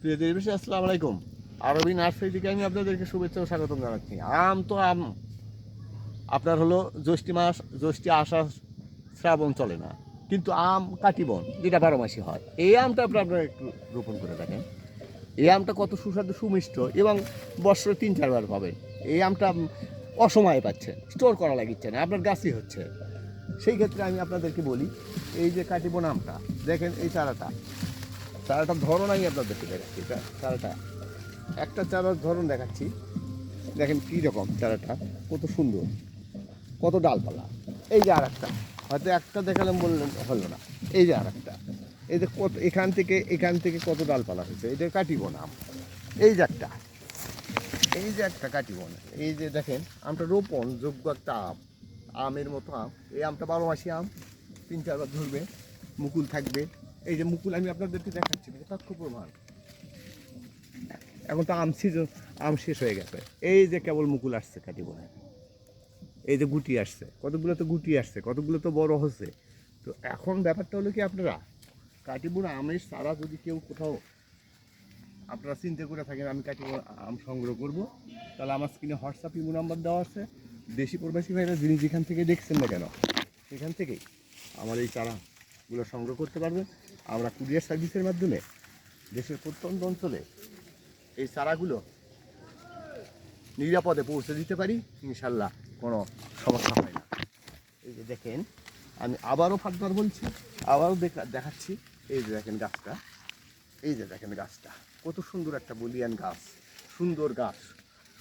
প্রিয় দেশবাসী, আসসালামু আলাইকুম। আরবি নার্সারি থেকে আমি আপনাদেরকে শুভেচ্ছা ও স্বাগতম জানাচ্ছি। আম তো আম, আপনার হলো জ্যৈষ্ঠী আষাঢ় শ্রাবণ চলে না, কিন্তু আম কাটিবন যেটা 12 মাসি হয়, এই আমটা আপনারা একটু রোপণ করে দেখেন। এই আমটা কত সুস্বাদু সুমিষ্ট এবং বছরে 3-4 বার পাবেন। এই আমটা অসময়ে পাচ্ছেন, স্টোর করা লাগিচ্ছে না, আপনার গাছই হচ্ছে। সেই ক্ষেত্রে আমি আপনাদেরকে বলি, এই যে কাটিবন আমটা দেখেন, এই চারাটার ধরন আমি আপনাদেরকে দেখাচ্ছি। এটা চারাটা, একটা চারার ধরন দেখাচ্ছি, দেখেন কী রকম চারাটা, কত সুন্দর, কত ডালপালা। এই যে আর একটা, হয়তো একটা দেখালাম বললেন হলো না, এই যে আর একটা, এই যে কত এখান থেকে কত ডালপালা হয়েছে। এটা কাটিবন আম। এই যে একটা, কাটিবন, এই যে দেখেন আমটা রোপণ যোগ্য একটা আম, আমের মতো আম। এই আমটা 12 মাসি আম, 3-4 বার ধরবে, মুকুল থাকবে। এই যে মুকুল আমি আপনাদেরকে দেখাচ্ছি, তথ্য প্রমাণ। এখন তো আম শেষ হয়ে গেছে, এই যে কেবল মুকুল আসছে কাটিবনে, এই যে গুটি আসছে, কতগুলো তো গুটি আসছে, কতগুলো তো বড় হচ্ছে। তো এখন ব্যাপারটা হলো কি, আপনারা কাটিবন আমের চারা যদি কেউ কোথাও আপনারা চিন্তা করে থাকেন আমি কাটিবন আম সংগ্রহ করব, তাহলে আমার স্ক্রিনে হোয়াটসঅ্যাপ ইমো নাম্বার দেওয়া আছে। দেশি প্রবাসী ভাইরা যিনি যেখান থেকে দেখছেন না কেন, সেখান থেকেই আমার এই চারাগুলো সংগ্রহ করতে পারবেন। আমরা কুরিয়ার সার্ভিসের মাধ্যমে দেশের প্রত্যন্ত অঞ্চলে এই চারাগুলো নিরাপদে পৌঁছে দিতে পারি, ইনশাল্লাহ কোনো সমস্যা হয় না। এই যে দেখেন, আমি আবারও ফার্দার বলছি, আবারও দেখাচ্ছি। এই যে দেখেন গাছটা, এই যে দেখেন গাছটা, কত সুন্দর একটা বলিয়ান গাছ, সুন্দর গাছ,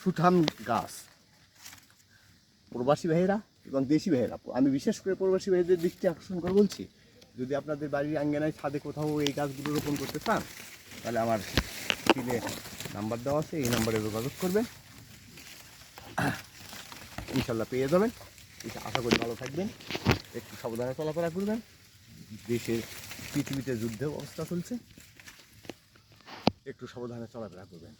সুঠাম গাছ। প্রবাসী ভাইয়েরা এবং দেশি ভাইয়েরা, আমি বিশেষ করে প্রবাসী ভাইদের দৃষ্টি আকর্ষণ করে বলছি, যদি আপনাদের বাড়ির আঙ্গনায় ছাদে কোথাও এই গাছগুলো রোপণ করতে চান, তাহলে আমার স্ক্রিনে নাম্বার দেওয়া আছে, এই নাম্বারে যোগাযোগ করবেন, ইনশাল্লাহ পেয়ে যাবেন। এটা আশা করি ভালো থাকবেন, একটু সাবধানে চলাফেরা করবেন। দেশের পৃথিবীতে যুদ্ধের অবস্থা চলছে, একটু সাবধানে চলাফেরা করবেন।